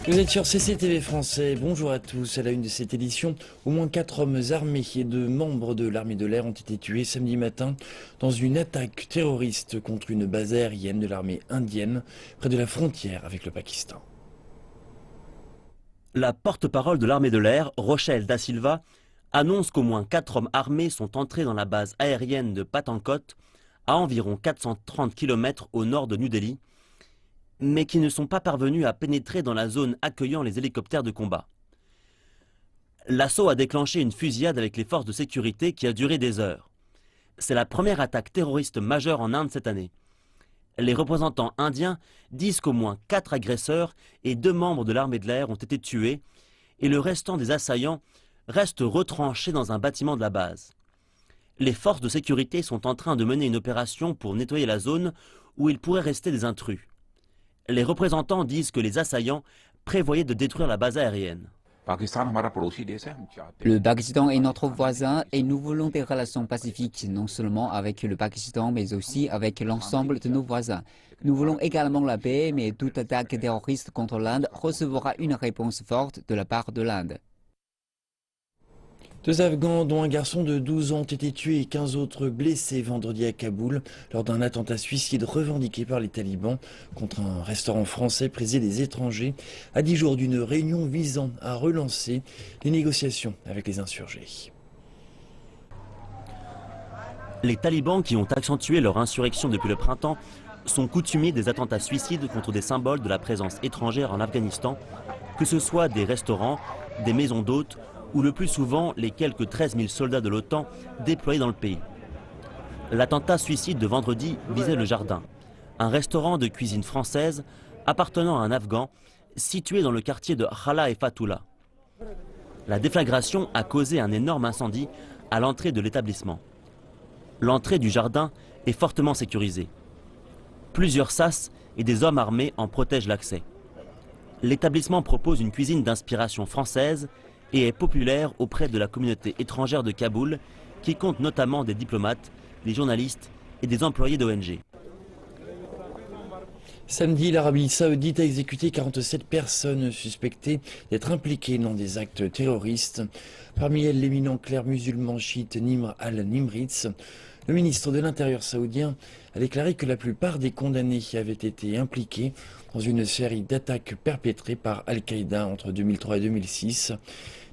Vous êtes sur CCTV français, bonjour à tous. À la une de cette édition, au moins 4 hommes armés et 2 membres de l'armée de l'air ont été tués samedi matin dans une attaque terroriste contre une base aérienne de l'armée indienne près de la frontière avec le Pakistan. La porte-parole de l'armée de l'air, Rochelle Da Silva, annonce qu'au moins 4 hommes armés sont entrés dans la base aérienne de Pathankot, à environ 430 km au nord de New Delhi, mais qui ne sont pas parvenus à pénétrer dans la zone accueillant les hélicoptères de combat. L'assaut a déclenché une fusillade avec les forces de sécurité qui a duré des heures. C'est la première attaque terroriste majeure en Inde cette année. Les représentants indiens disent qu'au moins 4 agresseurs et 2 membres de l'armée de l'air ont été tués et le restant des assaillants reste retranché dans un bâtiment de la base. Les forces de sécurité sont en train de mener une opération pour nettoyer la zone où il pourrait rester des intrus. Les représentants disent que les assaillants prévoyaient de détruire la base aérienne. Le Pakistan est notre voisin et nous voulons des relations pacifiques, non seulement avec le Pakistan, mais aussi avec l'ensemble de nos voisins. Nous voulons également la paix, mais toute attaque terroriste contre l'Inde recevra une réponse forte de la part de l'Inde. 2 Afghans, dont un garçon de 12 ans, ont été tués et 15 autres blessés vendredi à Kaboul lors d'un attentat suicide revendiqué par les talibans contre un restaurant français prisé des étrangers à 10 jours d'une réunion visant à relancer les négociations avec les insurgés. Les talibans, qui ont accentué leur insurrection depuis le printemps, sont coutumiers des attentats suicides contre des symboles de la présence étrangère en Afghanistan, que ce soit des restaurants, des maisons d'hôtes ou le plus souvent les quelques 13 000 soldats de l'OTAN déployés dans le pays. L'attentat suicide de vendredi visait le Jardin, un restaurant de cuisine française appartenant à un Afghan situé dans le quartier de Khala et Fatoula. La déflagration a causé un énorme incendie à l'entrée de l'établissement. L'entrée du Jardin est fortement sécurisée. Plusieurs sas et des hommes armés en protègent l'accès. L'établissement propose une cuisine d'inspiration française et est populaire auprès de la communauté étrangère de Kaboul, qui compte notamment des diplomates, des journalistes et des employés d'ONG. Samedi, l'Arabie Saoudite a exécuté 47 personnes suspectées d'être impliquées dans des actes terroristes. Parmi elles, l'éminent clerc musulman chiite Nimr al-Nimritz. Le ministre de l'Intérieur saoudien a déclaré que la plupart des condamnés avaient été impliqués dans une série d'attaques perpétrées par Al-Qaïda entre 2003 et 2006.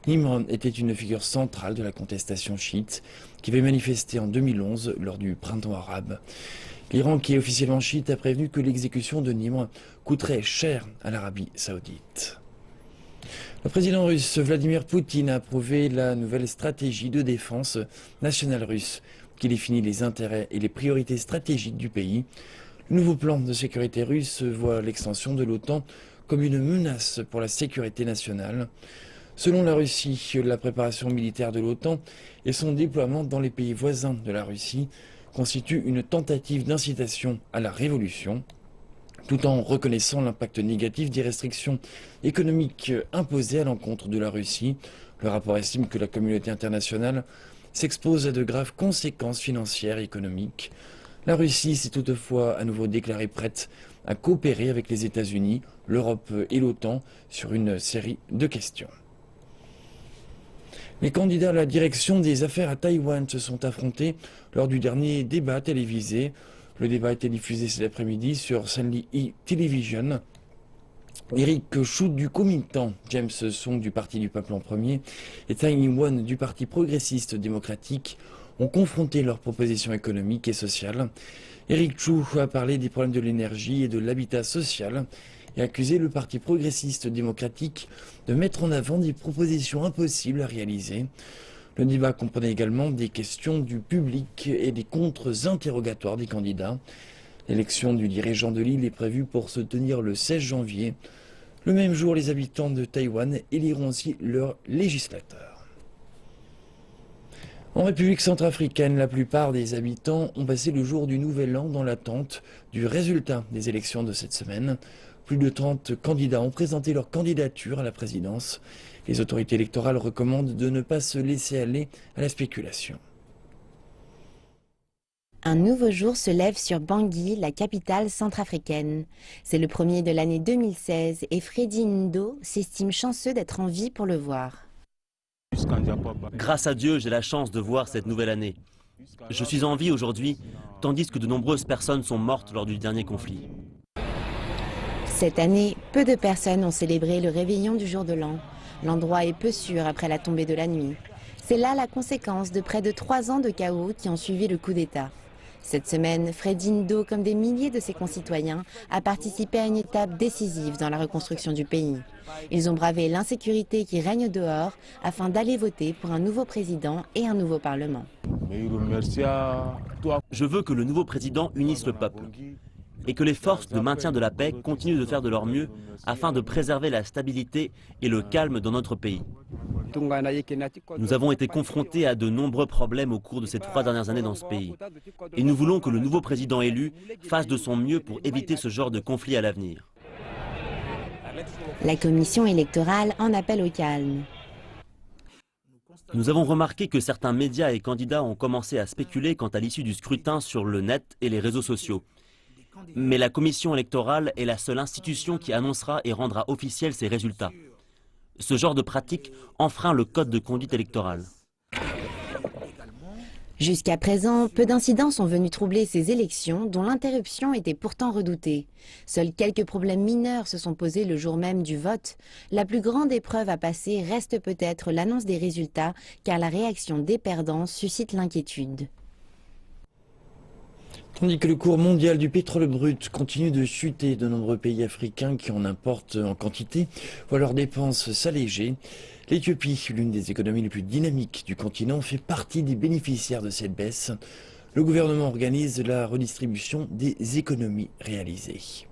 Nimr était une figure centrale de la contestation chiite qui avait manifesté en 2011 lors du printemps arabe. L'Iran, qui est officiellement chiite, a prévenu que l'exécution de Nimr coûterait cher à l'Arabie saoudite. Le président russe Vladimir Poutine a approuvé la nouvelle stratégie de défense nationale russe qui définit les intérêts et les priorités stratégiques du pays. Le nouveau plan de sécurité russe voit l'extension de l'OTAN comme une menace pour la sécurité nationale. Selon la Russie, la préparation militaire de l'OTAN et son déploiement dans les pays voisins de la Russie constituent une tentative d'incitation à la révolution, tout en reconnaissant l'impact négatif des restrictions économiques imposées à l'encontre de la Russie. Le rapport estime que la communauté internationale s'expose à de graves conséquences financières et économiques. La Russie s'est toutefois à nouveau déclarée prête à coopérer avec les États-Unis, l'Europe et l'OTAN sur une série de questions. Les candidats à la direction des affaires à Taïwan se sont affrontés lors du dernier débat télévisé. Le débat a été diffusé cet après-midi sur Sanli Television. Eric Chu du Kuomintang, James Song du Parti du Peuple en premier et Tsai Ing-wen du Parti progressiste démocratique ont confronté leurs propositions économiques et sociales. Eric Chu a parlé des problèmes de l'énergie et de l'habitat social et a accusé le Parti progressiste démocratique de mettre en avant des propositions impossibles à réaliser. Le débat comprenait également des questions du public et des contre-interrogatoires des candidats. L'élection du dirigeant de l'île est prévue pour se tenir le 16 janvier. Le même jour, les habitants de Taïwan éliront aussi leur législateur. En République centrafricaine, la plupart des habitants ont passé le jour du Nouvel An dans l'attente du résultat des élections de cette semaine. Plus de 30 candidats ont présenté leur candidature à la présidence. Les autorités électorales recommandent de ne pas se laisser aller à la spéculation. Un nouveau jour se lève sur Bangui, la capitale centrafricaine. C'est le premier de l'année 2016 et Freddy Ndo s'estime chanceux d'être en vie pour le voir. Grâce à Dieu, j'ai la chance de voir cette nouvelle année. Je suis en vie aujourd'hui, tandis que de nombreuses personnes sont mortes lors du dernier conflit. Cette année, peu de personnes ont célébré le réveillon du jour de l'an. L'endroit est peu sûr après la tombée de la nuit. C'est là la conséquence de près de 3 ans de chaos qui ont suivi le coup d'État. Cette semaine, Freddy Ndo, comme des milliers de ses concitoyens, a participé à une étape décisive dans la reconstruction du pays. Ils ont bravé l'insécurité qui règne dehors afin d'aller voter pour un nouveau président et un nouveau parlement. Je veux que le nouveau président unisse le peuple et que les forces de maintien de la paix continuent de faire de leur mieux afin de préserver la stabilité et le calme dans notre pays. Nous avons été confrontés à de nombreux problèmes au cours de ces 3 dernières années dans ce pays. Et nous voulons que le nouveau président élu fasse de son mieux pour éviter ce genre de conflit à l'avenir. La commission électorale en appelle au calme. Nous avons remarqué que certains médias et candidats ont commencé à spéculer quant à l'issue du scrutin sur le net et les réseaux sociaux. Mais la commission électorale est la seule institution qui annoncera et rendra officiels ses résultats. Ce genre de pratique enfreint le code de conduite électorale. Jusqu'à présent, peu d'incidents sont venus troubler ces élections dont l'interruption était pourtant redoutée. Seuls quelques problèmes mineurs se sont posés le jour même du vote. La plus grande épreuve à passer reste peut-être l'annonce des résultats, car la réaction des perdants suscite l'inquiétude. Tandis que le cours mondial du pétrole brut continue de chuter, de nombreux pays africains qui en importent en quantité voient leurs dépenses s'alléger. L'Éthiopie, l'une des économies les plus dynamiques du continent, fait partie des bénéficiaires de cette baisse. Le gouvernement organise la redistribution des économies réalisées.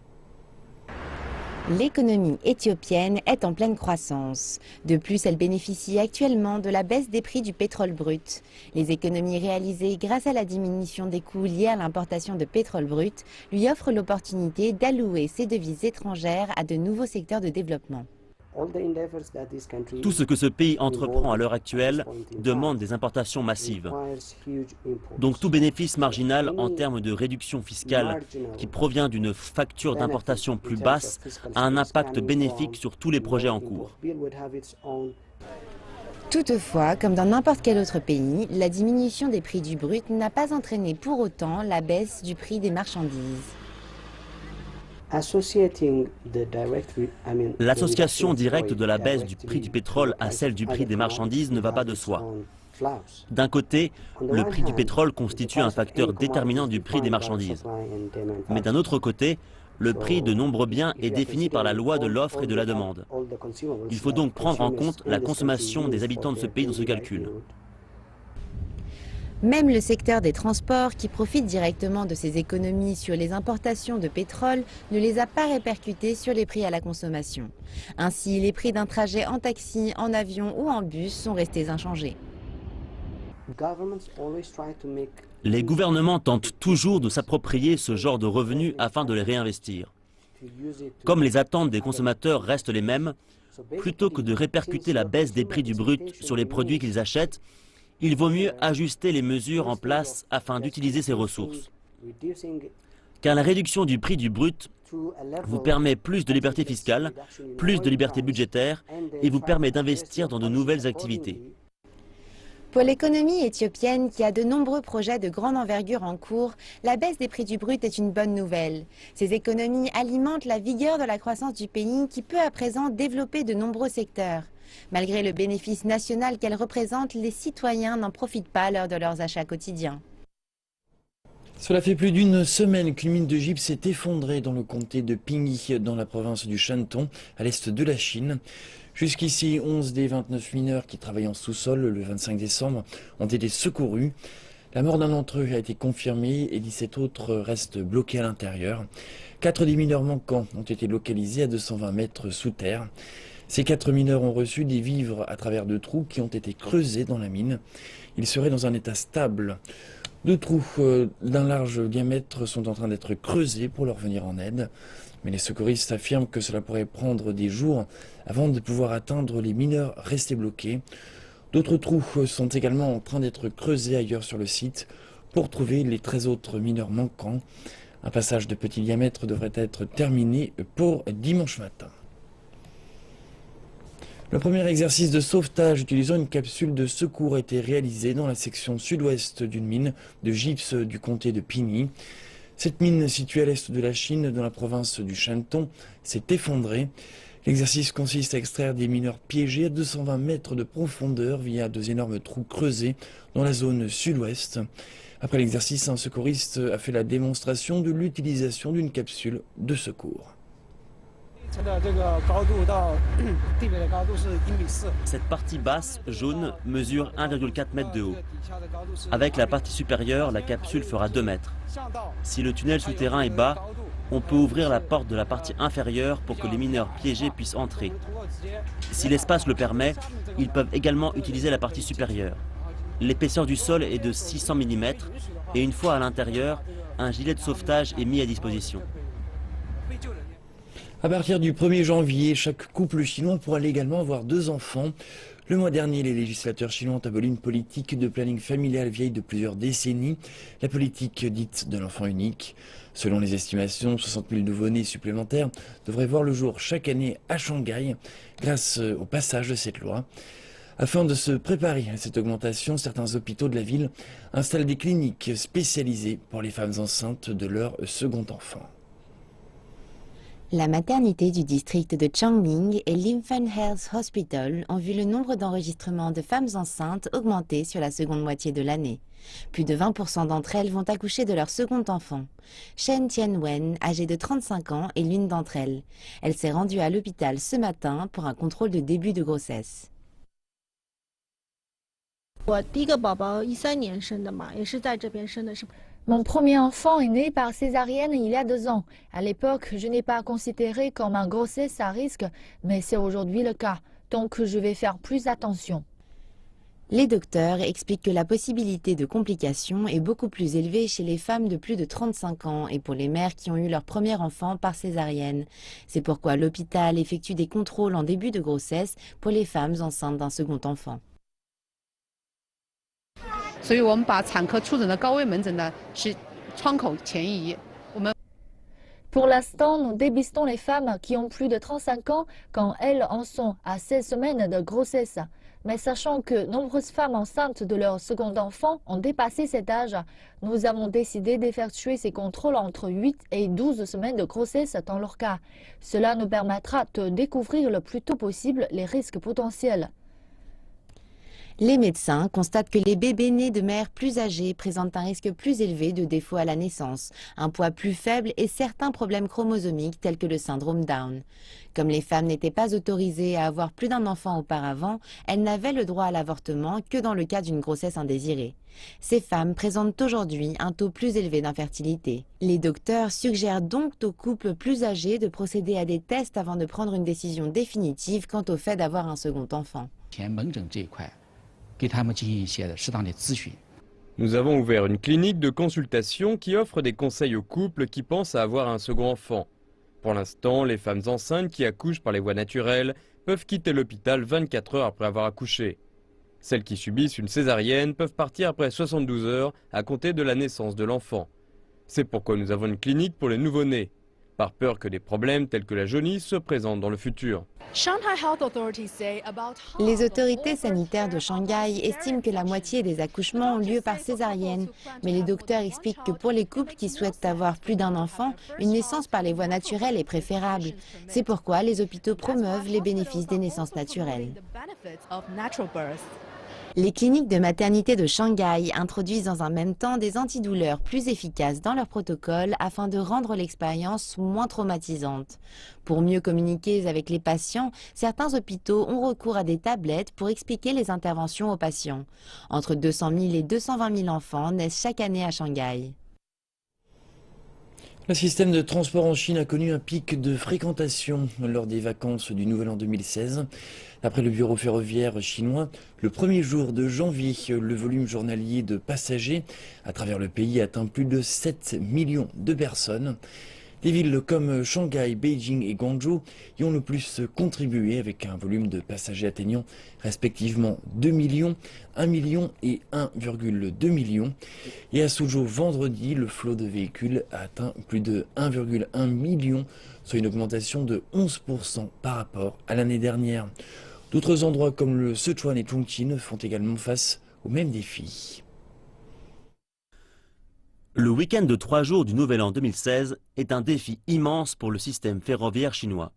L'économie éthiopienne est en pleine croissance. De plus, elle bénéficie actuellement de la baisse des prix du pétrole brut. Les économies réalisées grâce à la diminution des coûts liés à l'importation de pétrole brut lui offrent l'opportunité d'allouer ses devises étrangères à de nouveaux secteurs de développement. Tout ce que ce pays entreprend à l'heure actuelle demande des importations massives. Donc tout bénéfice marginal en termes de réduction fiscale qui provient d'une facture d'importation plus basse a un impact bénéfique sur tous les projets en cours. Toutefois, comme dans n'importe quel autre pays, la diminution des prix du brut n'a pas entraîné pour autant la baisse du prix des marchandises. L'association directe de la baisse du prix du pétrole à celle du prix des marchandises ne va pas de soi. D'un côté, le prix du pétrole constitue un facteur déterminant du prix des marchandises. Mais d'un autre côté, le prix de nombreux biens est défini par la loi de l'offre et de la demande. Il faut donc prendre en compte la consommation des habitants de ce pays dans ce calcul. Même le secteur des transports, qui profite directement de ces économies sur les importations de pétrole, ne les a pas répercutés sur les prix à la consommation. Ainsi, les prix d'un trajet en taxi, en avion ou en bus sont restés inchangés. Les gouvernements tentent toujours de s'approprier ce genre de revenus afin de les réinvestir. Comme les attentes des consommateurs restent les mêmes, plutôt que de répercuter la baisse des prix du brut sur les produits qu'ils achètent, il vaut mieux ajuster les mesures en place afin d'utiliser ces ressources. Car la réduction du prix du brut vous permet plus de liberté fiscale, plus de liberté budgétaire et vous permet d'investir dans de nouvelles activités. Pour l'économie éthiopienne, qui a de nombreux projets de grande envergure en cours, la baisse des prix du brut est une bonne nouvelle. Ces économies alimentent la vigueur de la croissance du pays qui peut à présent développer de nombreux secteurs. Malgré le bénéfice national qu'elle représente, les citoyens n'en profitent pas lors de leurs achats quotidiens. Cela fait plus d'une semaine que l'une de gypse s'est effondrée dans le comté de Pingyi, dans la province du Shantung, à l'est de la Chine. Jusqu'ici, 11 des 29 mineurs qui travaillaient en sous-sol le 25 décembre ont été secourus. La mort d'un d'entre eux a été confirmée et 17 autres restent bloqués à l'intérieur. 4 des mineurs manquants ont été localisés à 220 mètres sous terre. Ces 4 mineurs ont reçu des vivres à travers 2 trous qui ont été creusés dans la mine. Ils seraient dans un état stable. 2 trous d'un large diamètre sont en train d'être creusés pour leur venir en aide. Mais les secouristes affirment que cela pourrait prendre des jours avant de pouvoir atteindre les mineurs restés bloqués. D'autres trous sont également en train d'être creusés ailleurs sur le site pour trouver les 13 autres mineurs manquants. Un passage de petit diamètre devrait être terminé pour dimanche matin. Le premier exercice de sauvetage utilisant une capsule de secours a été réalisé dans la section sud-ouest d'une mine de gypse du comté de Pini. Cette mine, située à l'est de la Chine, dans la province du Shantung, s'est effondrée. L'exercice consiste à extraire des mineurs piégés à 220 mètres de profondeur via 2 énormes trous creusés dans la zone sud-ouest. Après l'exercice, un secouriste a fait la démonstration de l'utilisation d'une capsule de secours. Cette partie basse, jaune, mesure 1,4 m de haut. Avec la partie supérieure, la capsule fera 2 mètres. Si le tunnel souterrain est bas, on peut ouvrir la porte de la partie inférieure pour que les mineurs piégés puissent entrer. Si l'espace le permet, ils peuvent également utiliser la partie supérieure. L'épaisseur du sol est de 600 mm et une fois à l'intérieur, un gilet de sauvetage est mis à disposition. À partir du 1er janvier, chaque couple chinois pourra légalement avoir 2 enfants. Le mois dernier, les législateurs chinois ont aboli une politique de planning familial vieille de plusieurs décennies, la politique dite de l'enfant unique. Selon les estimations, 60 000 nouveau-nés supplémentaires devraient voir le jour chaque année à Shanghai grâce au passage de cette loi. Afin de se préparer à cette augmentation, certains hôpitaux de la ville installent des cliniques spécialisées pour les femmes enceintes de leur second enfant. La maternité du district de Changning et l'Infant Health Hospital ont vu le nombre d'enregistrements de femmes enceintes augmenter sur la seconde moitié de l'année. Plus de 20% d'entre elles vont accoucher de leur second enfant. Shen Tianwen, âgée de 35 ans, est l'une d'entre elles. Elle s'est rendue à l'hôpital ce matin pour un contrôle de début de grossesse. Mon premier enfant est né par césarienne il y a 2 ans. À l'époque, je n'ai pas considéré comme une grossesse à risque, mais c'est aujourd'hui le cas, donc je vais faire plus attention. Les docteurs expliquent que la possibilité de complications est beaucoup plus élevée chez les femmes de plus de 35 ans et pour les mères qui ont eu leur premier enfant par césarienne. C'est pourquoi l'hôpital effectue des contrôles en début de grossesse pour les femmes enceintes d'un second enfant. Pour l'instant, nous dépistons les femmes qui ont plus de 35 ans quand elles en sont à 16 semaines de grossesse. Mais sachant que nombreuses femmes enceintes de leur second enfant ont dépassé cet âge, nous avons décidé d'effectuer ces contrôles entre 8 et 12 semaines de grossesse dans leur cas. Cela nous permettra de découvrir le plus tôt possible les risques potentiels. Les médecins constatent que les bébés nés de mères plus âgées présentent un risque plus élevé de défaut à la naissance, un poids plus faible et certains problèmes chromosomiques tels que le syndrome Down. Comme les femmes n'étaient pas autorisées à avoir plus d'un enfant auparavant, elles n'avaient le droit à l'avortement que dans le cas d'une grossesse indésirée. Ces femmes présentent aujourd'hui un taux plus élevé d'infertilité. Les docteurs suggèrent donc aux couples plus âgés de procéder à des tests avant de prendre une décision définitive quant au fait d'avoir un second enfant. Nous avons ouvert une clinique de consultation qui offre des conseils aux couples qui pensent à avoir un second enfant. Pour l'instant, les femmes enceintes qui accouchent par les voies naturelles peuvent quitter l'hôpital 24 heures après avoir accouché. Celles qui subissent une césarienne peuvent partir après 72 heures à compter de la naissance de l'enfant. C'est pourquoi nous avons une clinique pour les nouveau-nés, par peur que des problèmes tels que la jaunisse se présentent dans le futur. Les autorités sanitaires de Shanghai estiment que la moitié des accouchements ont lieu par césarienne, mais les docteurs expliquent que pour les couples qui souhaitent avoir plus d'un enfant, une naissance par les voies naturelles est préférable. C'est pourquoi les hôpitaux promeuvent les bénéfices des naissances naturelles. Les cliniques de maternité de Shanghai introduisent dans un même temps des antidouleurs plus efficaces dans leur protocole afin de rendre l'expérience moins traumatisante. Pour mieux communiquer avec les patients, certains hôpitaux ont recours à des tablettes pour expliquer les interventions aux patients. Entre 200 000 et 220 000 enfants naissent chaque année à Shanghai. Le système de transport en Chine a connu un pic de fréquentation lors des vacances du Nouvel An 2016. D'après le bureau ferroviaire chinois, le premier jour de janvier, le volume journalier de passagers à travers le pays atteint plus de 7 millions de personnes. Des villes comme Shanghai, Beijing et Guangzhou y ont le plus contribué avec un volume de passagers atteignant respectivement 2 millions, 1 million et 1,2 million. Et à Suzhou, vendredi, le flot de véhicules a atteint plus de 1,1 million, soit une augmentation de 11% par rapport à l'année dernière. D'autres endroits comme le Sichuan et Chongqing font également face aux mêmes défis. Le week-end de 3 jours du Nouvel An 2016 est un défi immense pour le système ferroviaire chinois.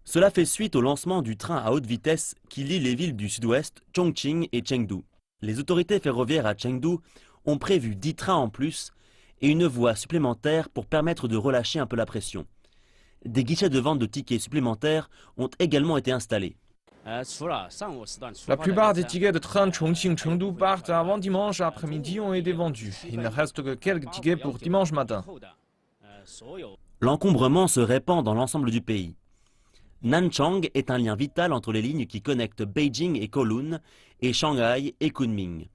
Cela fait suite au lancement du train à haute vitesse qui lie les villes du sud-ouest, Chongqing et Chengdu. Les autorités ferroviaires à Chengdu ont prévu 10 trains en plus et une voie supplémentaire pour permettre de relâcher un peu la pression. Des guichets de vente de tickets supplémentaires ont également été installés. La plupart des tickets de train Chongqing-Chengdu partent avant dimanche après-midi ont été vendus. Il ne reste que quelques tickets pour dimanche matin. L'encombrement se répand dans l'ensemble du pays. Nanchang est un lien vital entre les lignes qui connectent Beijing et Kowloon et Shanghai et Kunming.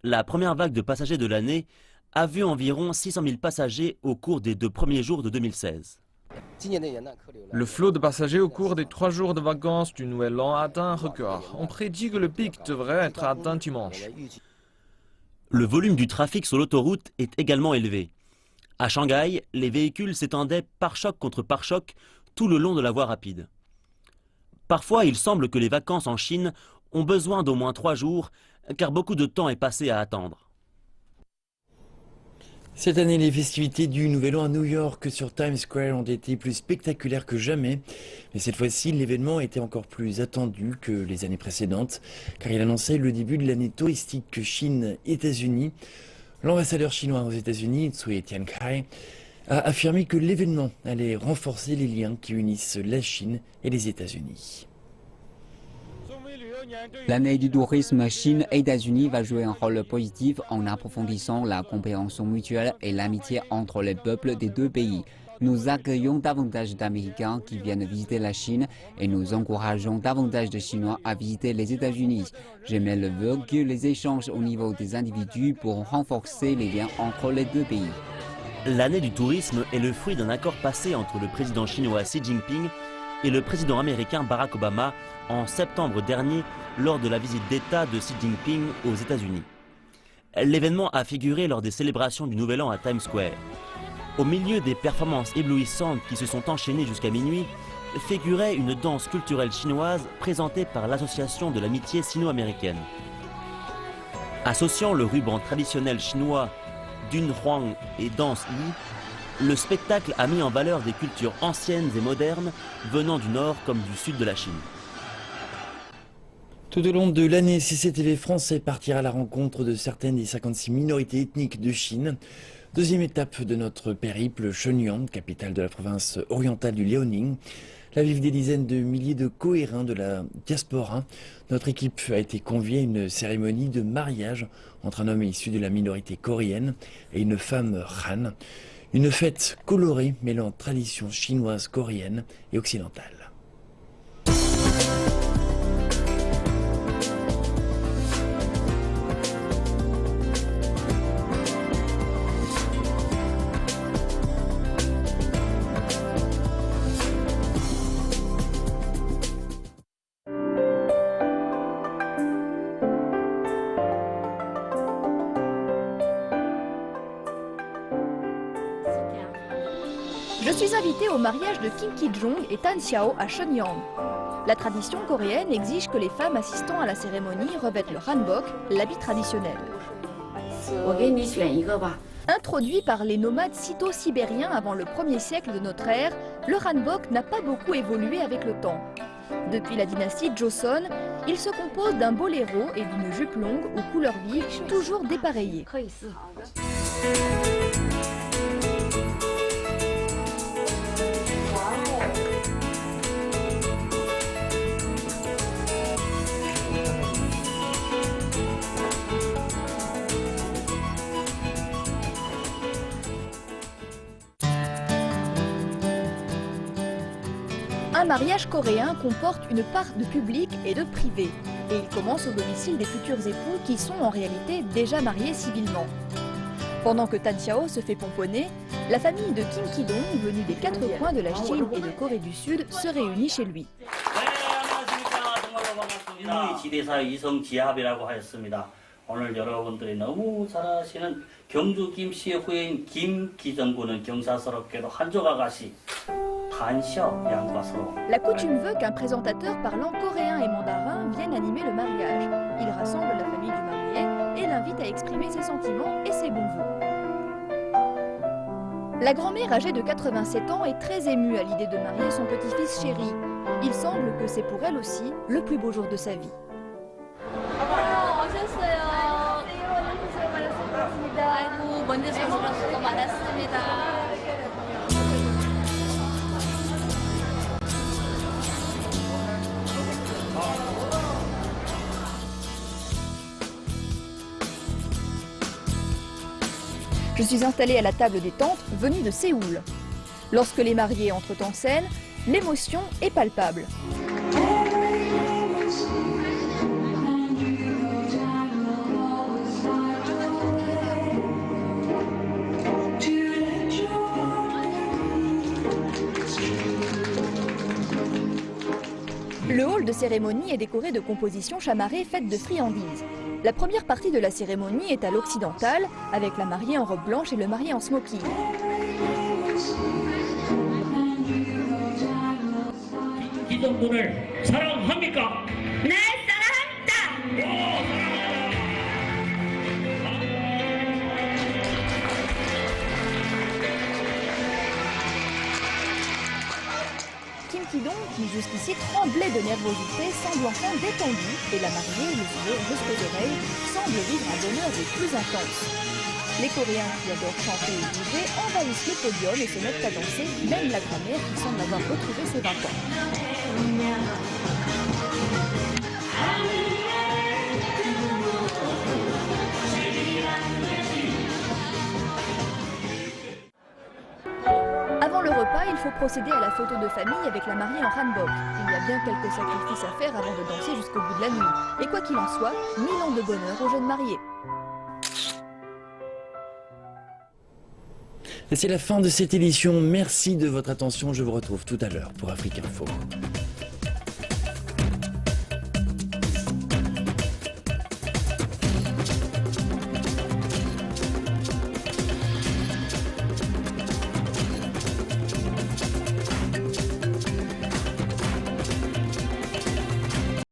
La première vague de passagers de l'année a vu environ 600 000 passagers au cours des 2 premiers jours de 2016. Le flot de passagers au cours des 3 jours de vacances du Nouvel An a atteint un record. On prédit que le pic devrait être atteint dimanche. Le volume du trafic sur l'autoroute est également élevé. À Shanghai, les véhicules s'étendaient pare-choc contre pare-choc tout le long de la voie rapide. Parfois, il semble que les vacances en Chine ont besoin d'au moins 3 jours, car beaucoup de temps est passé à attendre. Cette année, les festivités du Nouvel An à New York sur Times Square ont été plus spectaculaires que jamais. Mais cette fois-ci, l'événement était encore plus attendu que les années précédentes, car il annonçait le début de l'année touristique Chine-États-Unis. L'ambassadeur chinois aux États-Unis, Tsui Tiankai, a affirmé que l'événement allait renforcer les liens qui unissent la Chine et les États-Unis. L'année du tourisme Chine-États-Unis va jouer un rôle positif en approfondissant la compréhension mutuelle et l'amitié entre les peuples des 2 pays. Nous accueillons davantage d'Américains qui viennent visiter la Chine et nous encourageons davantage de Chinois à visiter les États-Unis. J'émets le vœu que les échanges au niveau des individus pourront renforcer les liens entre les 2 pays. L'année du tourisme est le fruit d'un accord passé entre le président chinois Xi Jinping et le président américain Barack Obama en septembre dernier lors de la visite d'État de Xi Jinping aux États-Unis. L'événement a figuré lors des célébrations du Nouvel An à Times Square. Au milieu des performances éblouissantes qui se sont enchaînées jusqu'à minuit, figurait une danse culturelle chinoise présentée par l'Association de l'amitié sino-américaine. Associant le ruban traditionnel chinois Dunhuang et danse Yi, le spectacle a mis en valeur des cultures anciennes et modernes venant du nord comme du sud de la Chine. Tout au long de l'année, CCTV français partira à la rencontre de certaines des 56 minorités ethniques de Chine. Deuxième étape de notre périple, Shenyang, capitale de la province orientale du Liaoning. Là vivent des dizaines de milliers de cohérents de la diaspora. Notre équipe a été conviée à une cérémonie de mariage entre un homme issu de la minorité coréenne et une femme Han. Une fête colorée mêlant tradition chinoise, coréenne et occidentale. Je suis invitée au mariage de Kim Ki-jong et Tan Xiao à Shenyang. La tradition coréenne exige que les femmes assistant à la cérémonie revêtent le hanbok, l'habit traditionnel. Introduit par les nomades sito-sibériens avant le 1er siècle de notre ère, le hanbok n'a pas beaucoup évolué avec le temps. Depuis la dynastie Joseon, il se compose d'un boléro et d'une jupe longue aux couleurs vives, toujours dépareillées. Un mariage coréen comporte une part de public et de privé. Et il commence au domicile des futurs époux qui sont en réalité déjà mariés civilement. Pendant que Tan Xiao se fait pomponner, la famille de Kim Ki-dong, venue des 4 coins de la Chine et de Corée du Sud, se réunit chez lui. 일본의 지대사 이성 지합이라고 하였습니다. 오늘 여러분들이 너무 잘하시는 경주 김씨의 후예인 김기정 군은 경사스럽게도 한족 아가씨 탄샤오 양과 서로. La coutume veut qu'un présentateur parlant coréen et mandarin vienne animer le mariage. Il rassemble la famille du marié et l'invite à exprimer ses sentiments et ses bons vœux. La grand-mère âgée de 87 ans est très émue à l'idée de marier son petit-fils chéri. Il semble que c'est pour elle aussi le plus beau jour de sa vie. Je suis installée à la table des tantes venues de Séoul. Lorsque les mariés entrent en scène, l'émotion est palpable. Le hall de cérémonie est décoré de compositions chamarrées faites de friandises. La première partie de la cérémonie est à l'occidental, avec la mariée en robe blanche et le marié en smoking. Kim Ki-dong, qui jusqu'ici tremblait de nervosité, semble enfin détendu et la mariée, les yeux jusqu'aux oreilles, semble vivre un bonheur des plus intenses. Les Coréens qui adorent chanter et bouger envahissent le podium et se mettent à danser, même la grand-mère qui semble avoir retrouvé ses 20 ans. Avant le repas, il faut procéder à la photo de famille avec la mariée en hanbok. Il y a bien quelques sacrifices à faire avant de danser jusqu'au bout de la nuit. Et quoi qu'il en soit, 1000 ans de bonheur aux jeunes mariés. Et c'est la fin de cette édition. Merci de votre attention. Je vous retrouve tout à l'heure pour Afrique Info.